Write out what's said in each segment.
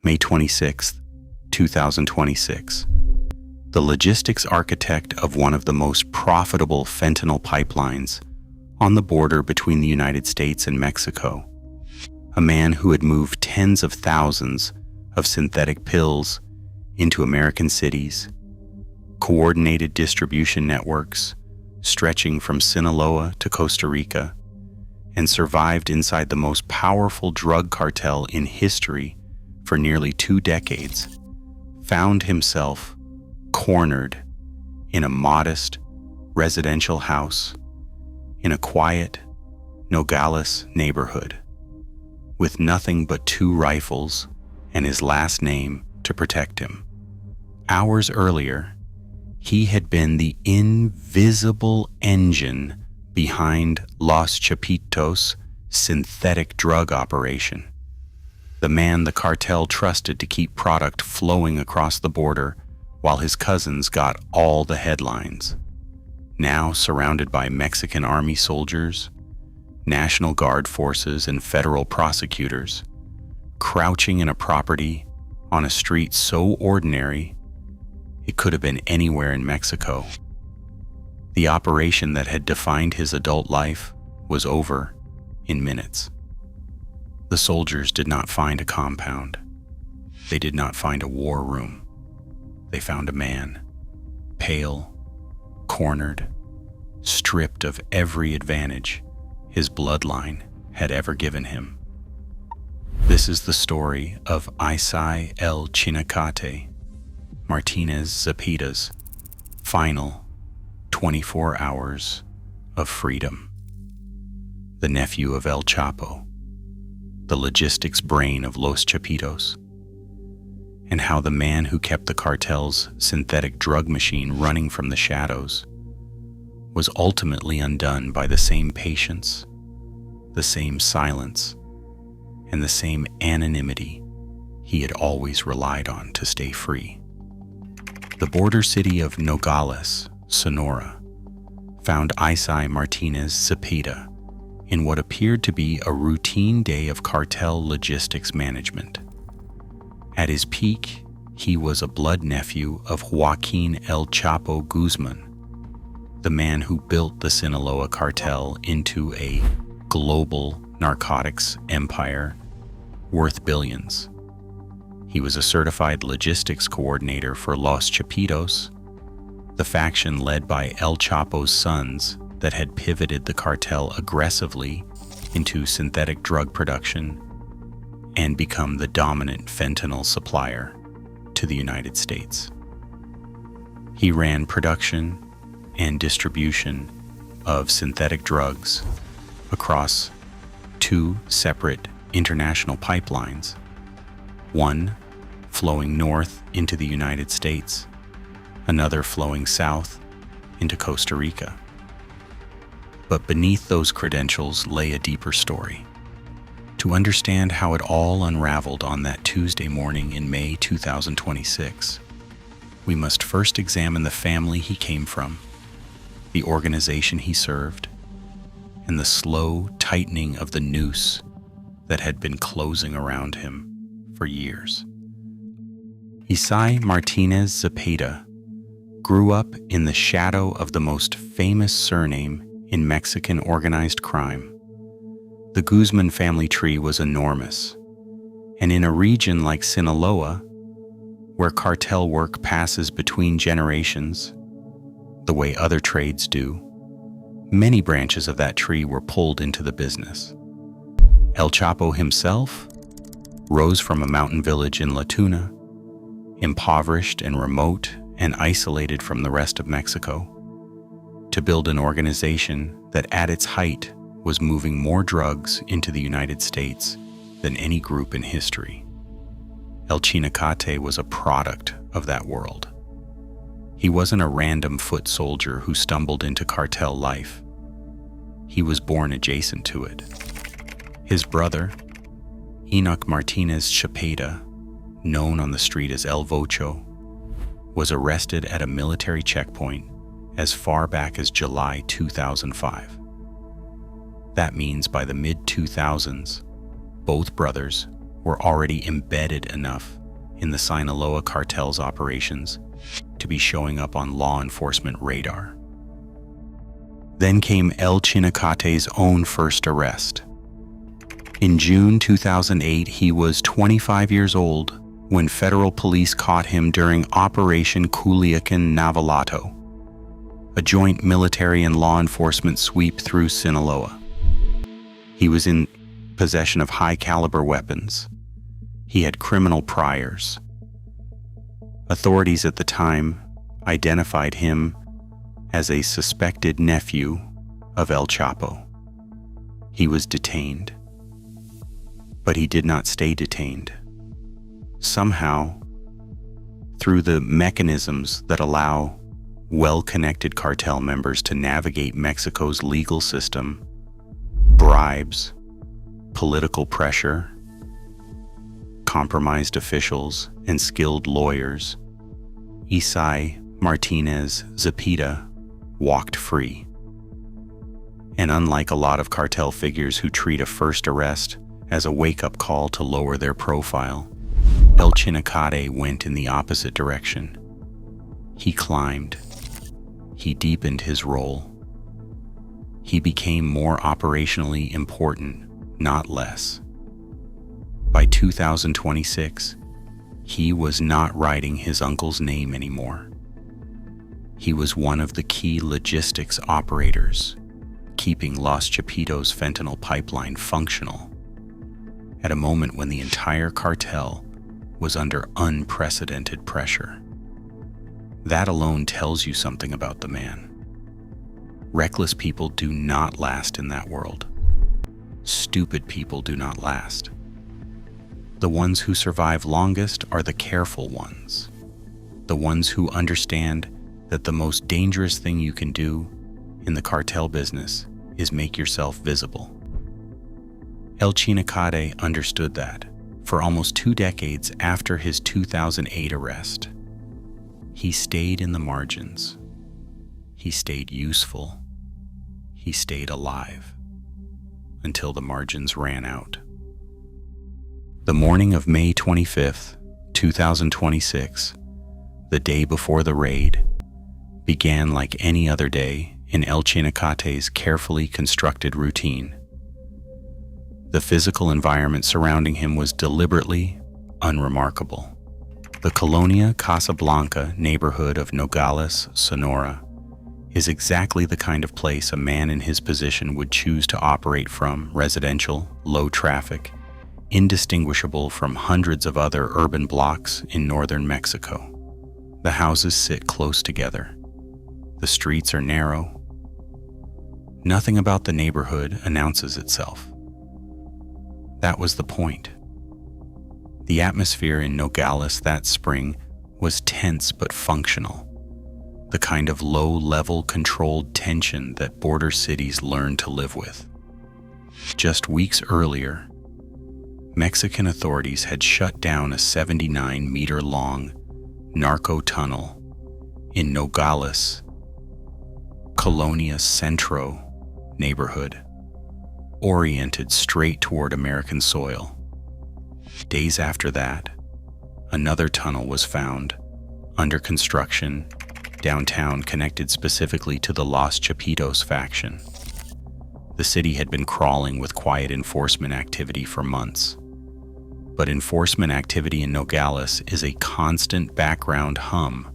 May 26, 2026. The logistics architect of one of the most profitable fentanyl pipelines on the border between the United States and Mexico. A man who had moved tens of thousands of synthetic pills into American cities, coordinated distribution networks stretching from Sinaloa to Costa Rica, and survived inside the most powerful drug cartel in history for nearly 2 decades, found himself cornered in a modest residential house in a quiet Nogales neighborhood, with nothing but 2 rifles and his last name to protect him. Hours earlier, he had been the invisible engine behind Los Chapitos' synthetic drug operation, the man the cartel trusted to keep product flowing across the border while his cousins got all the headlines. Now surrounded by Mexican army soldiers, National Guard forces, and federal prosecutors, crouching in a property on a street so ordinary it could have been anywhere in Mexico. The operation that had defined his adult life was over in minutes. The soldiers did not find a compound. They did not find a war room. They found a man, pale, cornered, stripped of every advantage his bloodline had ever given him. This is the story of Isai El Chinacate, Martinez Zepida's final 24 hours of freedom. The nephew of El Chapo, the logistics brain of Los Chapitos, and how the man who kept the cartel's synthetic drug machine running from the shadows was ultimately undone by the same patience, the same silence, and the same anonymity he had always relied on to stay free. The border city of Nogales, Sonora, found Isai Martinez Zepeda in what appeared to be a routine day of cartel logistics management. At his peak, he was a blood nephew of Joaquin El Chapo Guzman, the man who built the Sinaloa cartel into a global narcotics empire worth billions. He was a certified logistics coordinator for Los Chapitos, the faction led by El Chapo's sons that had pivoted the cartel aggressively into synthetic drug production and become the dominant fentanyl supplier to the United States. He ran production and distribution of synthetic drugs across 2 separate international pipelines, one flowing north into the United States, another flowing south into Costa Rica. But beneath those credentials lay a deeper story. To understand how it all unraveled on that Tuesday morning in May 2026, we must first examine the family he came from, the organization he served, and the slow tightening of the noose that had been closing around him for years. Isai Martinez Zepeda grew up in the shadow of the most famous surname in Mexican organized crime. The Guzman family tree was enormous, and in a region like Sinaloa, where cartel work passes between generations, the way other trades do, many branches of that tree were pulled into the business. El Chapo himself rose from a mountain village in La Tuna, impoverished and remote and isolated from the rest of Mexico, to build an organization that at its height was moving more drugs into the United States than any group in history. El Chinacate was a product of that world. He wasn't a random foot soldier who stumbled into cartel life. He was born adjacent to it. His brother, Enoch Martinez Zepeda, known on the street as El Vocho, was arrested at a military checkpoint as far back as July 2005. That means by the mid-2000s, both brothers were already embedded enough in the Sinaloa cartel's operations to be showing up on law enforcement radar. Then came El Chinacate's own first arrest. In June 2008, he was 25 years old when federal police caught him during Operation Culiacan Navalato, a joint military and law enforcement sweep through Sinaloa. He was in possession of high-caliber weapons. He had criminal priors. Authorities at the time identified him as a suspected nephew of El Chapo. He was detained, but he did not stay detained. Somehow, through the mechanisms that allow well-connected cartel members to navigate Mexico's legal system, bribes, political pressure, compromised officials, and skilled lawyers, Isai Martinez Zepeda walked free. And unlike a lot of cartel figures who treat a first arrest as a wake-up call to lower their profile, El Chinacate went in the opposite direction. He climbed. He deepened his role. He became more operationally important, not less. By 2026, he was not writing his uncle's name anymore. He was one of the key logistics operators, keeping Los Chapitos fentanyl pipeline functional at a moment when the entire cartel was under unprecedented pressure. That alone tells you something about the man. Reckless people do not last in that world. Stupid people do not last. The ones who survive longest are the careful ones, the ones who understand that the most dangerous thing you can do in the cartel business is make yourself visible. El Chinacate understood that for almost 2 decades after his 2008 arrest. He stayed in the margins. He stayed useful. He stayed alive until the margins ran out. The morning of May 25th, 2026, the day before the raid, began like any other day in El Chinacate's carefully constructed routine. The physical environment surrounding him was deliberately unremarkable. The Colonia Casablanca neighborhood of Nogales, Sonora, is exactly the kind of place a man in his position would choose to operate from: residential, low traffic, indistinguishable from hundreds of other urban blocks in northern Mexico. The houses sit close together. The streets are narrow. Nothing about the neighborhood announces itself. That was the point. The atmosphere in Nogales that spring was tense but functional, the kind of low-level controlled tension that border cities learn to live with. Just weeks earlier, Mexican authorities had shut down a 79-meter-long narco tunnel in Nogales, Colonia Centro neighborhood, oriented straight toward American soil. Days after that, another tunnel was found, under construction, downtown, connected specifically to the Los Chapitos faction. The city had been crawling with quiet enforcement activity for months. But enforcement activity in Nogales is a constant background hum,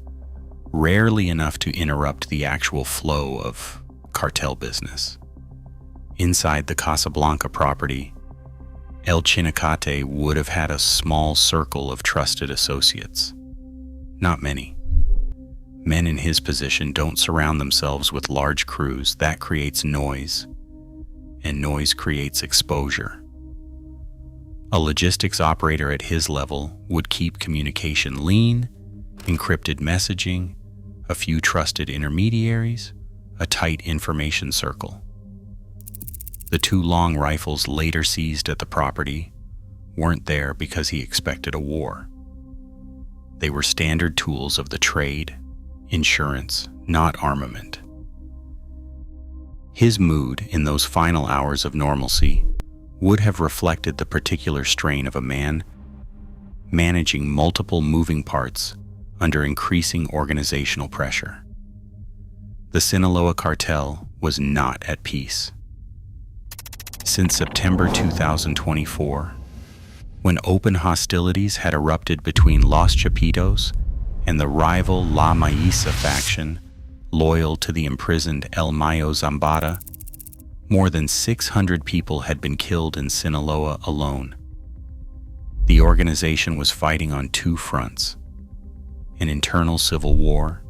rarely enough to interrupt the actual flow of cartel business. Inside the Casablanca property, El Chinacate would have had a small circle of trusted associates. Not many. Men in his position don't surround themselves with large crews. That creates noise, and noise creates exposure. A logistics operator at his level would keep communication lean, encrypted messaging, a few trusted intermediaries, a tight information circle. The 2 long rifles later seized at the property weren't there because he expected a war. They were standard tools of the trade, insurance, not armament. His mood in those final hours of normalcy would have reflected the particular strain of a man managing multiple moving parts under increasing organizational pressure. The Sinaloa cartel was not at peace. Since September 2024, when open hostilities had erupted between Los Chapitos and the rival La Maíza faction loyal to the imprisoned El Mayo Zambada, more than 600 people had been killed in Sinaloa alone. The organization was fighting on two fronts: an internal civil war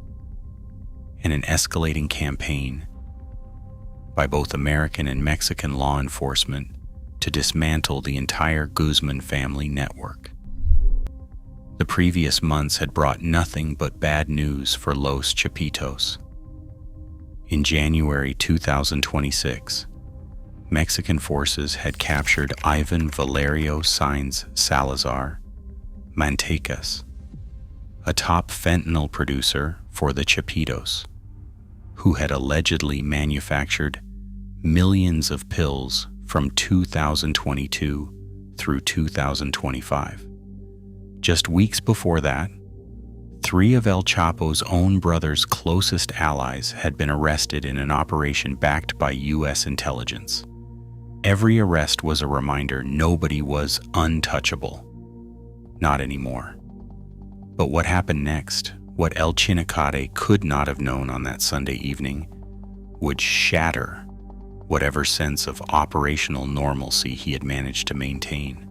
and an escalating campaign by both American and Mexican law enforcement to dismantle the entire Guzman family network. The previous months had brought nothing but bad news for Los Chapitos. In January 2026, Mexican forces had captured Ivan Valerio Sainz Salazar Mantecas, a top fentanyl producer for the Chapitos, who had allegedly manufactured millions of pills from 2022 through 2025. Just weeks before that, 3 of El Chapo's own brother's closest allies had been arrested in an operation backed by U.S. intelligence. Every arrest was a reminder nobody was untouchable. Not anymore. But what happened next, what El Chinacat could not have known on that Sunday evening, would shatter whatever sense of operational normalcy he had managed to maintain.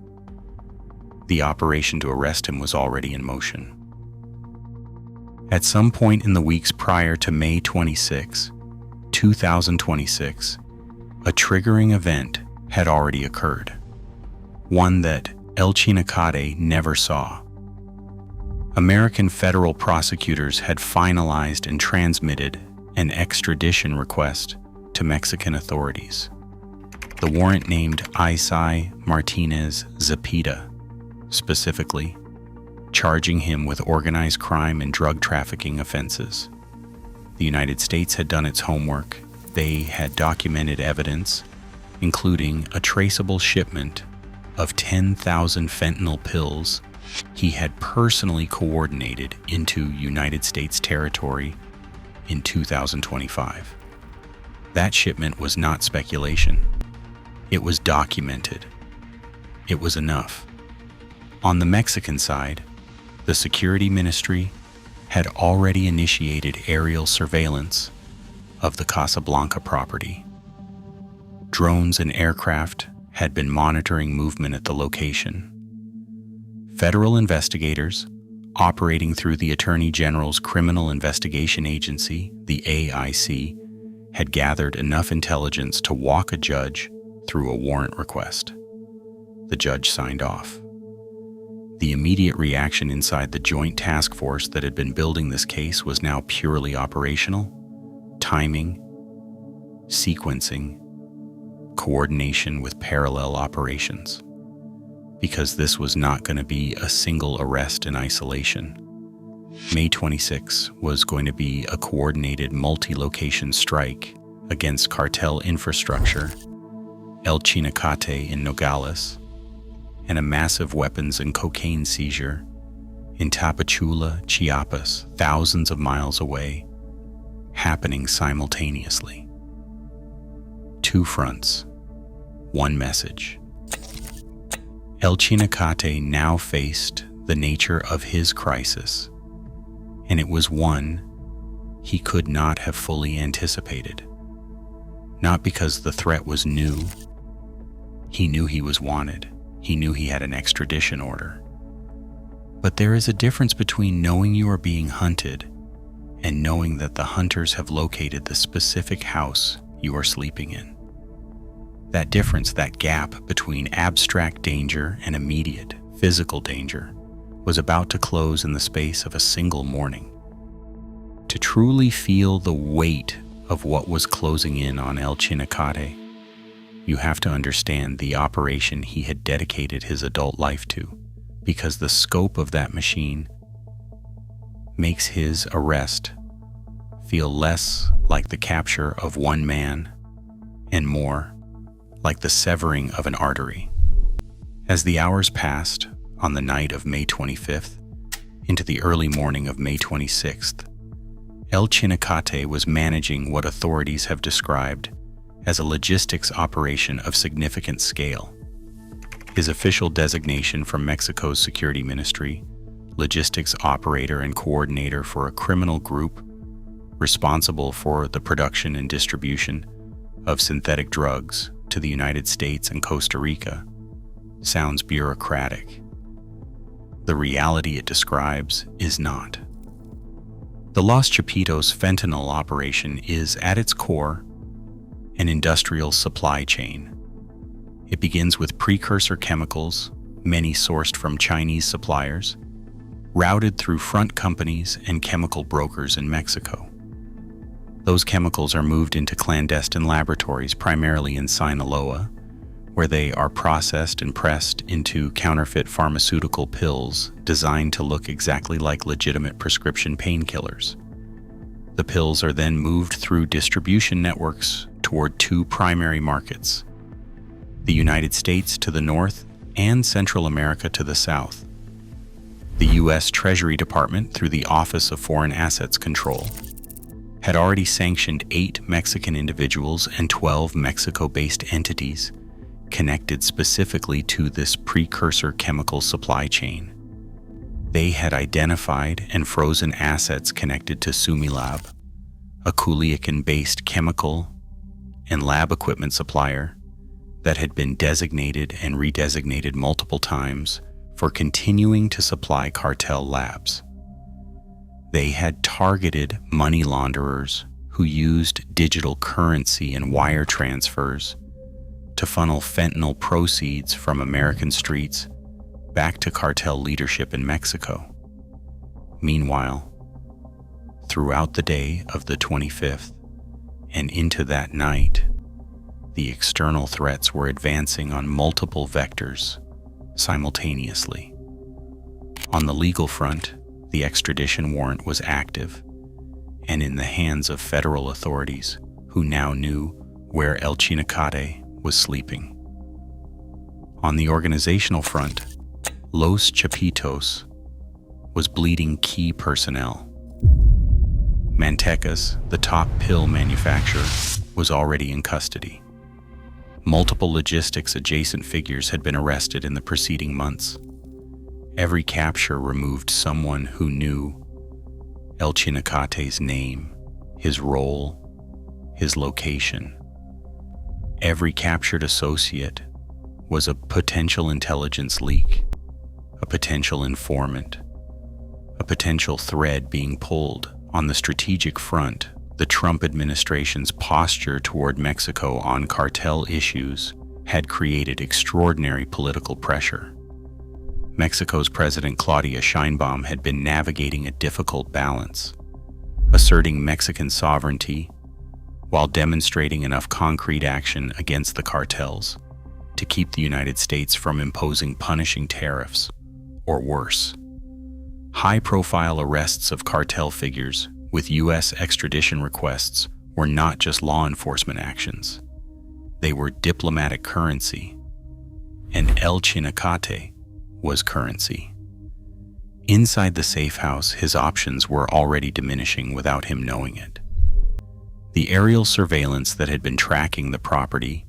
The operation to arrest him was already in motion. At some point in the weeks prior to May 26, 2026, a triggering event had already occurred, one that El Chinacat never saw. American federal prosecutors had finalized and transmitted an extradition request to Mexican authorities. The warrant named Isai Martinez Zepeda, specifically, charging him with organized crime and drug trafficking offenses. The United States had done its homework. They had documented evidence, including a traceable shipment of 10,000 fentanyl pills he had personally coordinated into United States territory in 2025. That shipment was not speculation. It was documented. It was enough. On the Mexican side, the Security Ministry had already initiated aerial surveillance of the Casablanca property. Drones and aircraft had been monitoring movement at the location. Federal investigators, operating through the Attorney General's Criminal Investigation Agency, the AIC, had gathered enough intelligence to walk a judge through a warrant request. The judge signed off. The immediate reaction inside the joint task force that had been building this case was now purely operational: timing, sequencing, coordination with parallel operations. Because this was not going to be a single arrest in isolation. May 26 was going to be a coordinated multi-location strike against cartel infrastructure, El Chinacat in Nogales, and a massive weapons and cocaine seizure in Tapachula, Chiapas, thousands of miles away, happening simultaneously. 2 fronts, 1 message. El Chinacat now faced the nature of his crisis, and it was one he could not have fully anticipated. Not because the threat was new. He knew he was wanted. He knew he had an extradition order. But there is a difference between knowing you are being hunted and knowing that the hunters have located the specific house you are sleeping in. That difference, that gap between abstract danger and immediate physical danger, was about to close in the space of a single morning. To truly feel the weight of what was closing in on El Chinacat, you have to understand the operation he had dedicated his adult life to, because the scope of that machine makes his arrest feel less like the capture of one man and more like the severing of an artery. As the hours passed, on the night of May 25th, into the early morning of May 26th, El Chinacat was managing what authorities have described as a logistics operation of significant scale. His official designation from Mexico's Security Ministry, logistics operator and coordinator for a criminal group responsible for the production and distribution of synthetic drugs to the United States and Costa Rica, sounds bureaucratic. The reality it describes is not. The Los Chapitos fentanyl operation is, at its core, an industrial supply chain. It begins with precursor chemicals, many sourced from Chinese suppliers, routed through front companies and chemical brokers in Mexico. Those chemicals are moved into clandestine laboratories, primarily in Sinaloa, where they are processed and pressed into counterfeit pharmaceutical pills designed to look exactly like legitimate prescription painkillers. The pills are then moved through distribution networks toward two primary markets: the United States to the north and Central America to the south. The U.S. Treasury Department, through the Office of Foreign Assets Control, had already sanctioned 8 Mexican individuals and 12 Mexico-based entities connected specifically to this precursor chemical supply chain. They had identified and frozen assets connected to Sumilab, a Culiacan-based chemical and lab equipment supplier that had been designated and redesignated multiple times for continuing to supply cartel labs. They had targeted money launderers who used digital currency and wire transfers to funnel fentanyl proceeds from American streets back to cartel leadership in Mexico. Meanwhile, throughout the day of the 25th and into that night, the external threats were advancing on multiple vectors simultaneously. On the legal front, the extradition warrant was active and in the hands of federal authorities who now knew where El Chinacat was sleeping. On the organizational front, Los Chapitos was bleeding key personnel. Mantecas, the top pill manufacturer, was already in custody. Multiple logistics-adjacent figures had been arrested in the preceding months. Every capture removed someone who knew El Chinacat's name, his role, his location. Every captured associate was a potential intelligence leak, a potential informant, a potential thread being pulled. On the strategic front, the Trump administration's posture toward Mexico on cartel issues had created extraordinary political pressure. Mexico's President Claudia Sheinbaum had been navigating a difficult balance, asserting Mexican sovereignty while demonstrating enough concrete action against the cartels to keep the United States from imposing punishing tariffs, or worse. High-profile arrests of cartel figures with U.S. extradition requests were not just law enforcement actions. They were diplomatic currency, and El Chinacate was currency. Inside the safe house, his options were already diminishing without him knowing it. The aerial surveillance that had been tracking the property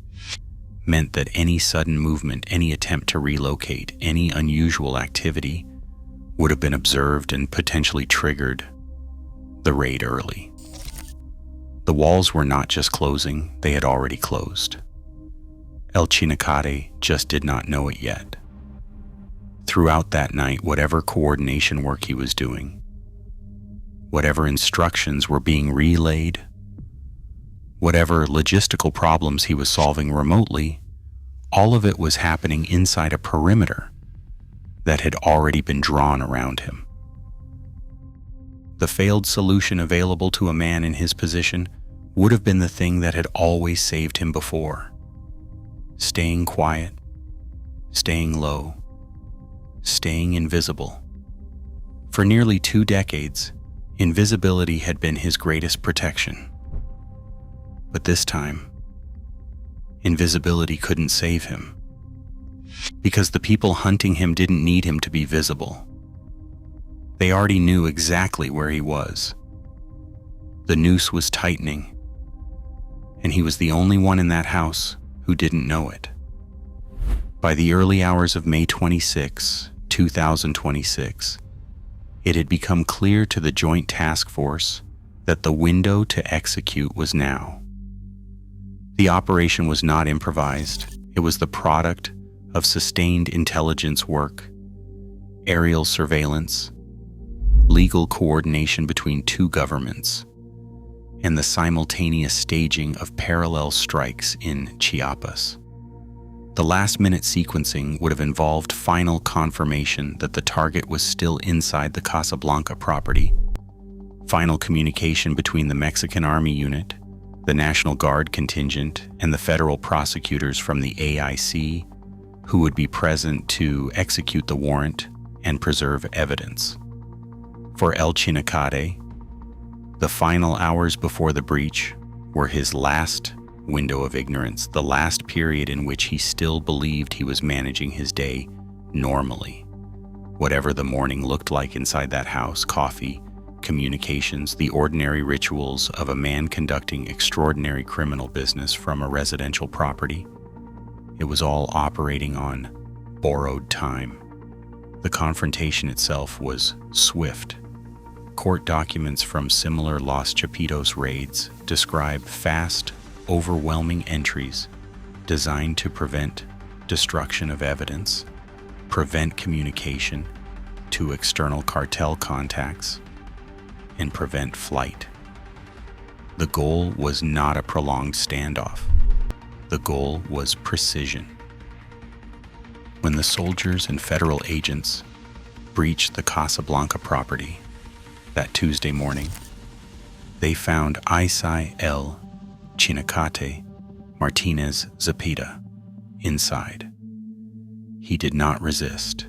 meant that any sudden movement, any attempt to relocate, any unusual activity would have been observed and potentially triggered the raid early. The walls were not just closing, they had already closed. El Chinacate just did not know it yet. Throughout that night, whatever coordination work he was doing, whatever instructions were being relayed, whatever logistical problems he was solving remotely, all of it was happening inside a perimeter that had already been drawn around him. The failed solution available to a man in his position would have been the thing that had always saved him before. Staying quiet, staying low, staying invisible. For nearly 2 decades, invisibility had been his greatest protection. But this time, Invisibility couldn't save him, because the people hunting him didn't need him to be visible. They already knew exactly where he was. The noose was tightening, and he was the only one in that house who didn't know it. By the early hours of May 26, 2026, it had become clear to the Joint Task Force that the window to execute was now. The operation was not improvised. It was the product of sustained intelligence work, aerial surveillance, legal coordination between two governments, and the simultaneous staging of parallel strikes in Chiapas. The last-minute sequencing would have involved final confirmation that the target was still inside the Casablanca property, final communication between the Mexican Army unit, the National Guard contingent, and the federal prosecutors from the AIC, who would be present to execute the warrant and preserve evidence. For El Chinacat, the final hours before the breach were his last window of ignorance, the last period in which he still believed he was managing his day normally. Whatever the morning looked like inside that house, coffee, communications, the ordinary rituals of a man conducting extraordinary criminal business from a residential property, it was all operating on borrowed time. The confrontation itself was swift. Court documents from similar Los Chapitos raids describe fast, overwhelming entries designed to prevent destruction of evidence, prevent communication to external cartel contacts, and prevent flight. The goal was not a prolonged standoff. The goal was precision. When the soldiers and federal agents breached the Casablanca property that Tuesday morning, they found Isai El Chinacat Martinez Zepeda inside. He did not resist.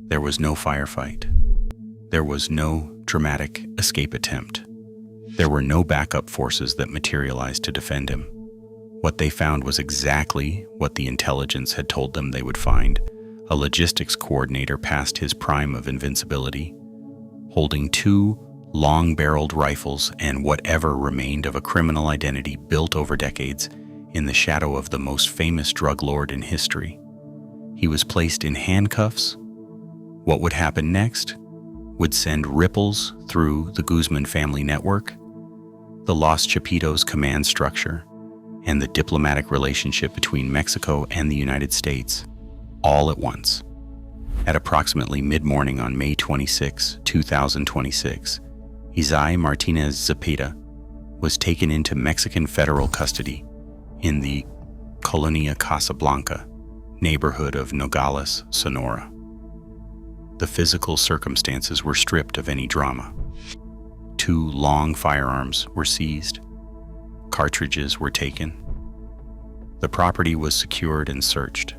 There was no firefight. There was no dramatic escape attempt. There were no backup forces that materialized to defend him. What they found was exactly what the intelligence had told them they would find: a logistics coordinator past his prime of invincibility, holding two long-barreled rifles and whatever remained of a criminal identity built over decades in the shadow of the most famous drug lord in history. He was placed in handcuffs. What would happen next would send ripples through the Guzman family network, the Los Chapitos command structure, and the diplomatic relationship between Mexico and the United States, all at once. At approximately mid-morning on May 26, 2026, Isai Martinez Zepeda was taken into Mexican federal custody in the Colonia Casablanca neighborhood of Nogales, Sonora. The physical circumstances were stripped of any drama. 2 long firearms were seized. Cartridges were taken. The property was secured and searched.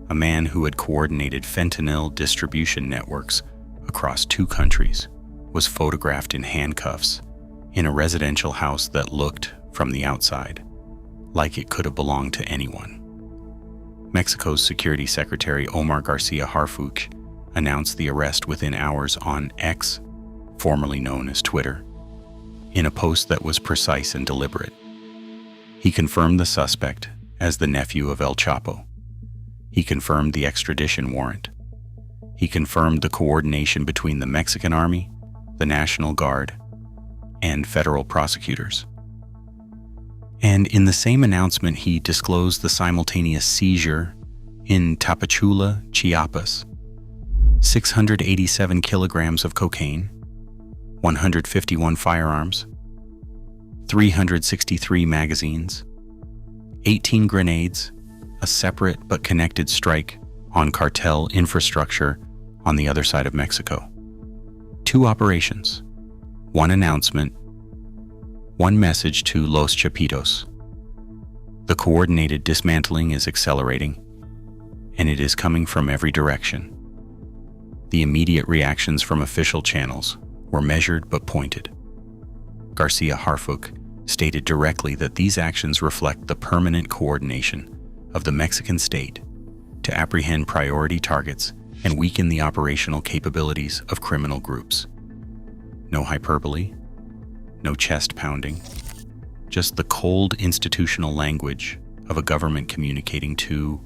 A man who had coordinated fentanyl distribution networks across 2 countries was photographed in handcuffs in a residential house that looked, from the outside, like it could have belonged to anyone. Mexico's Security Secretary Omar Garcia Harfuch announced the arrest within hours on X, formerly known as Twitter, in a post that was precise and deliberate. He confirmed the suspect as the nephew of El Chapo. He confirmed the extradition warrant. He confirmed the coordination between the Mexican Army, the National Guard, and federal prosecutors. And in the same announcement, he disclosed the simultaneous seizure in Tapachula, Chiapas, 687 kilograms of cocaine, 151 firearms, 363 magazines, 18 grenades, a separate but connected strike on cartel infrastructure on the other side of Mexico. 2 operations, 1 announcement, 1 message to Los Chapitos. The coordinated dismantling is accelerating, and it is coming from every direction. The immediate reactions from official channels were measured but pointed. Garcia Harfuch stated directly that these actions reflect the permanent coordination of the Mexican state to apprehend priority targets and weaken the operational capabilities of criminal groups. No hyperbole, no chest pounding, just the cold institutional language of a government communicating to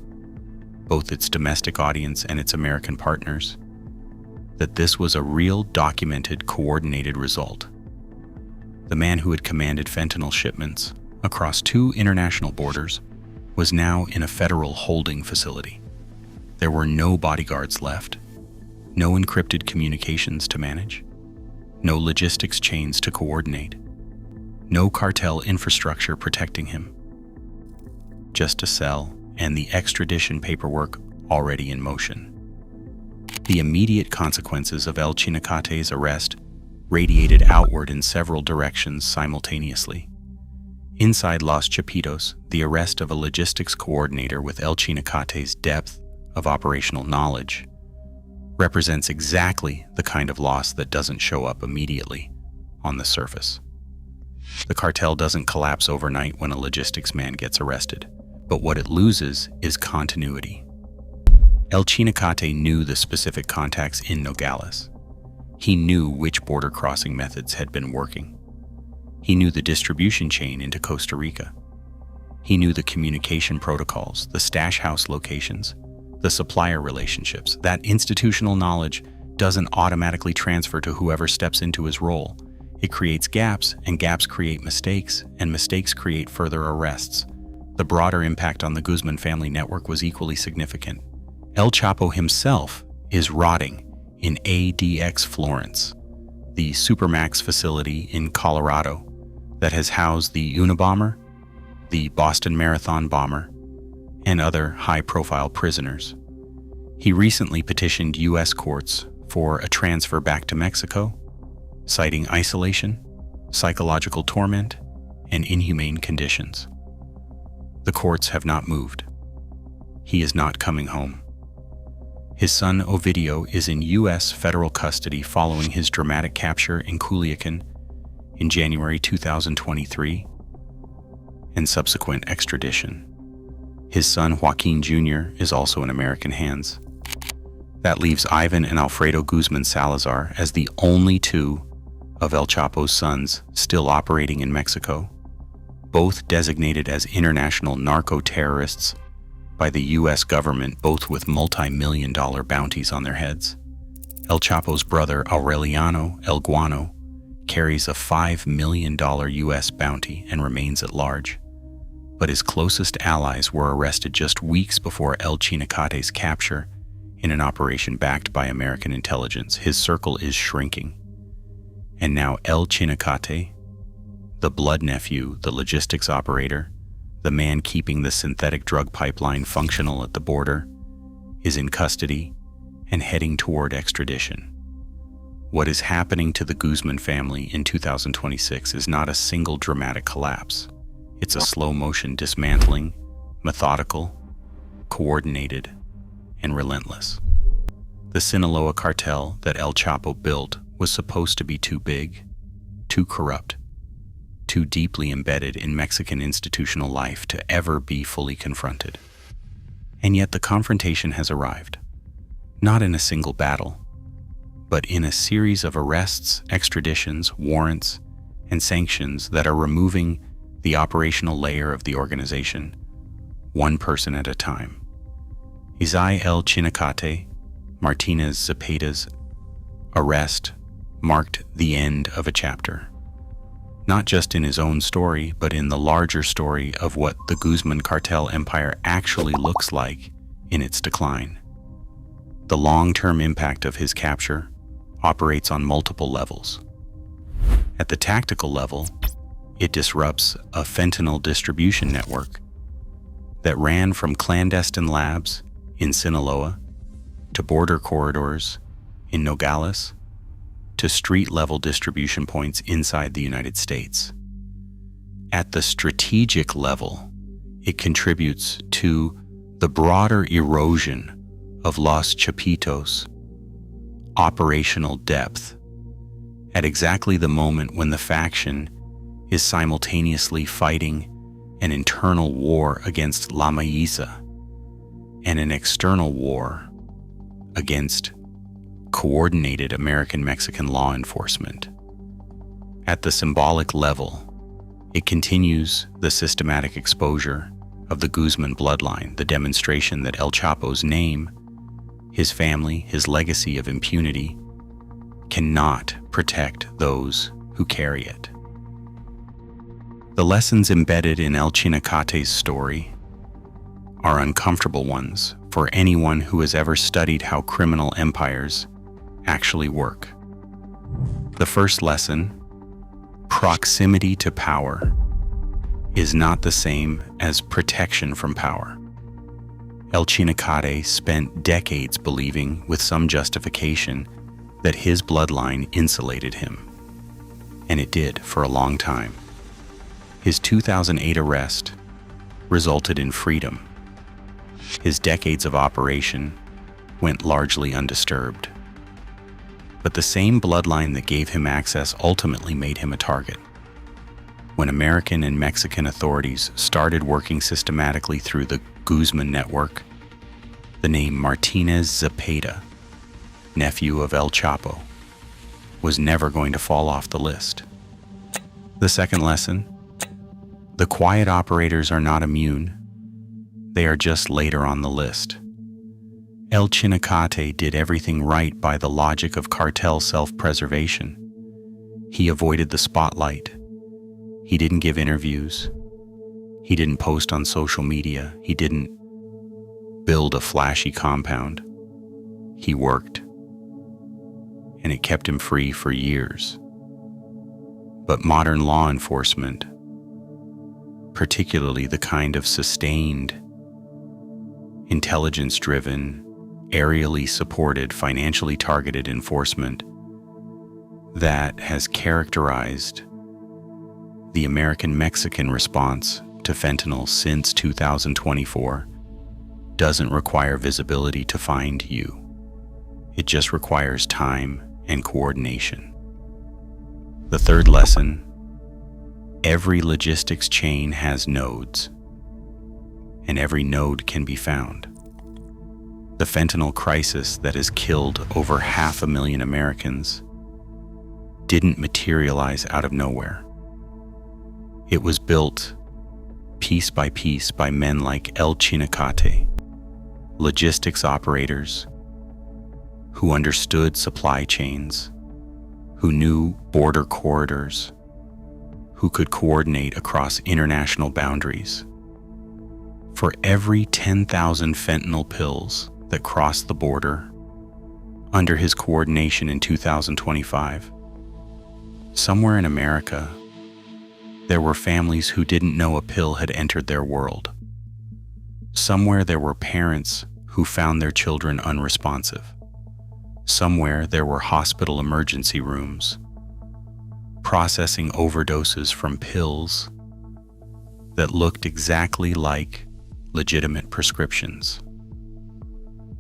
both its domestic audience and its American partners that this was a real, documented, coordinated result. The man who had commanded fentanyl shipments across 2 international borders was now in a federal holding facility. There were no bodyguards left, no encrypted communications to manage, no logistics chains to coordinate, no cartel infrastructure protecting him. Just a cell and the extradition paperwork already in motion. The immediate consequences of El Chinacate's arrest radiated outward in several directions simultaneously. Inside Los Chapitos, the arrest of a logistics coordinator with El Chinacate's depth of operational knowledge represents exactly the kind of loss that doesn't show up immediately on the surface. The cartel doesn't collapse overnight when a logistics man gets arrested, but what it loses is continuity. El Chinacate knew the specific contacts in Nogales. He knew which border crossing methods had been working. He knew the distribution chain into Costa Rica. He knew the communication protocols, the stash house locations, the supplier relationships. That institutional knowledge doesn't automatically transfer to whoever steps into his role. It creates gaps, and gaps create mistakes, and mistakes create further arrests. The broader impact on the Guzman family network was equally significant. El Chapo himself is rotting in ADX Florence, the Supermax facility in Colorado that has housed the Unabomber, the Boston Marathon bomber, and other high-profile prisoners. He recently petitioned U.S. courts for a transfer back to Mexico, citing isolation, psychological torment, and inhumane conditions. The courts have not moved. He is not coming home. His son Ovidio is in U.S. federal custody following his dramatic capture in Culiacan in January 2023 and subsequent extradition. His son Joaquin Jr. is also in American hands. That leaves Ivan and Alfredo Guzman Salazar as the only 2 of El Chapo's sons still operating in Mexico, both designated as international narco-terrorists by the U.S. government, both with multi-million-dollar bounties on their heads. El Chapo's brother, Aureliano El Guano, carries a $5 million U.S. bounty and remains at large. But his closest allies were arrested just weeks before El Chinacate's capture in an operation backed by American intelligence. His circle is shrinking. And now El Chinacate, the blood nephew, the logistics operator, the man keeping the synthetic drug pipeline functional at the border, is in custody and heading toward extradition. What is happening to the Guzman family in 2026 is not a single dramatic collapse. It's a slow-motion dismantling, methodical, coordinated, and relentless. The Sinaloa cartel that El Chapo built was supposed to be too big, too corrupt, too deeply embedded in Mexican institutional life to ever be fully confronted. And yet the confrontation has arrived, not in a single battle, but in a series of arrests, extraditions, warrants, and sanctions that are removing the operational layer of the organization, one person at a time. Isai El Chinacate, Martinez Zepeda's arrest marked the end of a chapter, not just in his own story, but in the larger story of what the Guzman cartel empire actually looks like in its decline. The long-term impact of his capture operates on multiple levels. At the tactical level, it disrupts a fentanyl distribution network that ran from clandestine labs in Sinaloa to border corridors in Nogales to street-level distribution points inside the United States. At the strategic level, it contributes to the broader erosion of Los Chapitos' operational depth at exactly the moment when the faction is simultaneously fighting an internal war against La Maíza and an external war against coordinated American-Mexican law enforcement. At the symbolic level, it continues the systematic exposure of the Guzman bloodline, the demonstration that El Chapo's name, his family, his legacy of impunity cannot protect those who carry it. The lessons embedded in El Chinacate's story are uncomfortable ones for anyone who has ever studied how criminal empires actually work. The first lesson, proximity to power, is not the same as protection from power. El Chinacate spent decades believing, with some justification, that his bloodline insulated him. And it did for a long time. His 2008 arrest resulted in freedom. His decades of operation went largely undisturbed. But the same bloodline that gave him access ultimately made him a target. When American and Mexican authorities started working systematically through the Guzman network, the name Martinez Zepeda, nephew of El Chapo, was never going to fall off the list. The second lesson, the quiet operators are not immune. They are just later on the list. El Chinacate did everything right by the logic of cartel self-preservation. He avoided the spotlight. He didn't give interviews. He didn't post on social media. He didn't build a flashy compound. He worked, and it kept him free for years. But modern law enforcement, particularly the kind of sustained, intelligence-driven, aerially supported, financially targeted enforcement that has characterized the American-Mexican response to fentanyl since 2024, doesn't require visibility to find you. It just requires time and coordination. The third lesson, every logistics chain has nodes, and every node can be found. The fentanyl crisis that has killed over 500,000 Americans didn't materialize out of nowhere. It was built piece by piece by men like El Chinacate, logistics operators who understood supply chains, who knew border corridors, who could coordinate across international boundaries. For every 10,000 fentanyl pills that crossed the border under his coordination in 2025, somewhere in America, there were families who didn't know a pill had entered their world. Somewhere there were parents who found their children unresponsive. Somewhere there were hospital emergency rooms processing overdoses from pills that looked exactly like legitimate prescriptions.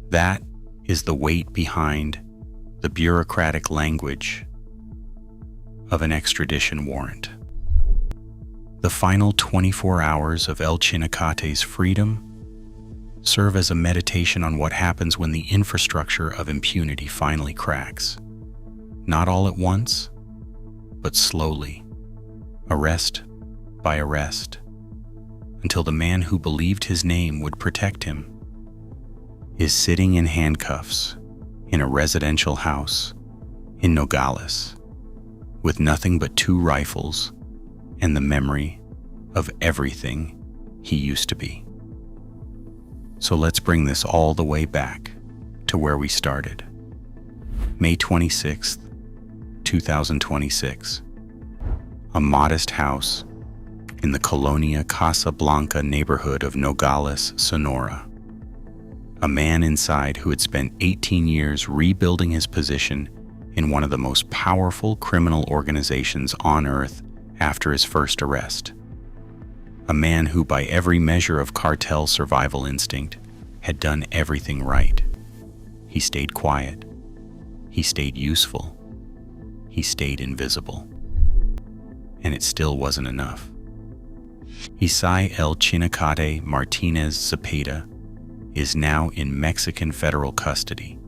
That is the weight behind the bureaucratic language of an extradition warrant. The final 24 hours of El Chinacate's freedom serve as a meditation on what happens when the infrastructure of impunity finally cracks. Not all at once, but slowly, arrest by arrest, until the man who believed his name would protect him is sitting in handcuffs in a residential house in Nogales with nothing but 2 rifles and the memory of everything he used to be. So let's bring this all the way back to where we started. May 26th, 2026. A modest house in the Colonia Casa Blanca neighborhood of Nogales, Sonora. A man inside who had spent 18 years rebuilding his position in one of the most powerful criminal organizations on earth after his first arrest. A man who, by every measure of cartel survival instinct, had done everything right. He stayed quiet. He stayed useful. He stayed invisible. and it still wasn't enough. Isai El Chinacate Martinez Zepeda is now in Mexican federal custody,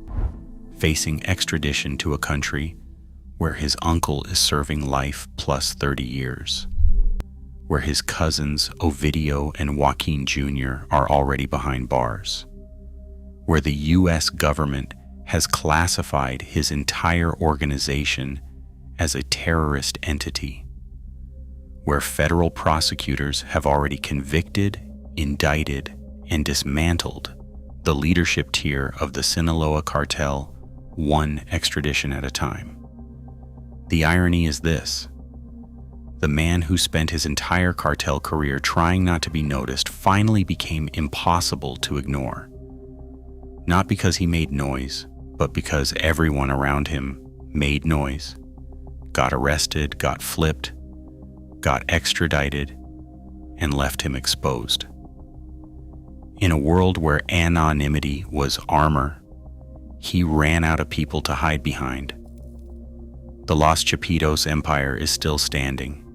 facing extradition to a country where his uncle is serving life plus 30 years, where his cousins Ovidio and Joaquin Jr. are already behind bars, where the U.S. government has classified his entire organization as a terrorist entity, where federal prosecutors have already convicted, indicted, and dismantled the leadership tier of the Sinaloa cartel, one extradition at a time. The irony is this: the man who spent his entire cartel career trying not to be noticed finally became impossible to ignore. Not because he made noise, but because everyone around him made noise, got arrested, got flipped, got extradited, and left him exposed. In a world where anonymity was armor, he ran out of people to hide behind. The Los Chapitos empire is still standing.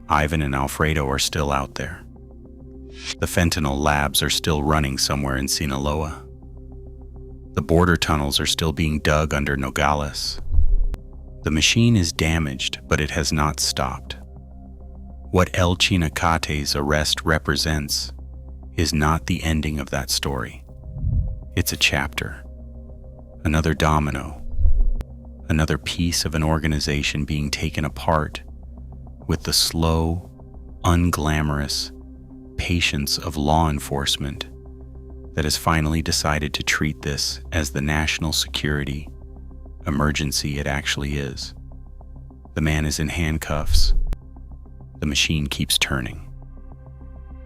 Ivan and Alfredo are still out there. The fentanyl labs are still running somewhere in Sinaloa. The border tunnels are still being dug under Nogales. The machine is damaged, but it has not stopped. What El Chinacate's arrest represents is not the ending of that story. It's a chapter, another domino, another piece of an organization being taken apart with the slow, unglamorous patience of law enforcement that has finally decided to treat this as the national security emergency it actually is. The man is in handcuffs. The machine keeps turning.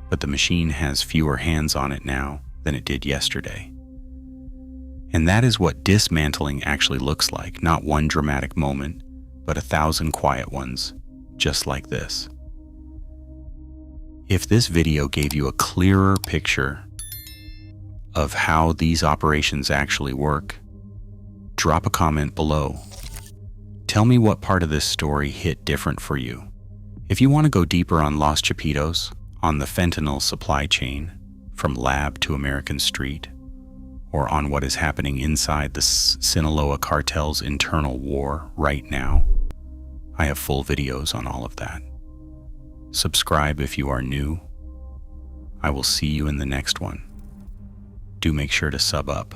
But the machine has fewer hands on it now than it did yesterday. And that is what dismantling actually looks like, not one dramatic moment, but 1,000 quiet ones, just like this. If this video gave you a clearer picture of how these operations actually work, drop a comment below. Tell me what part of this story hit different for you. If you want to go deeper on Los Chapitos, on the fentanyl supply chain, from lab to American street, or on what is happening inside the Sinaloa cartel's internal war right now, I have full videos on all of that. Subscribe if you are new. I will see you in the next one. Do make sure to sub up.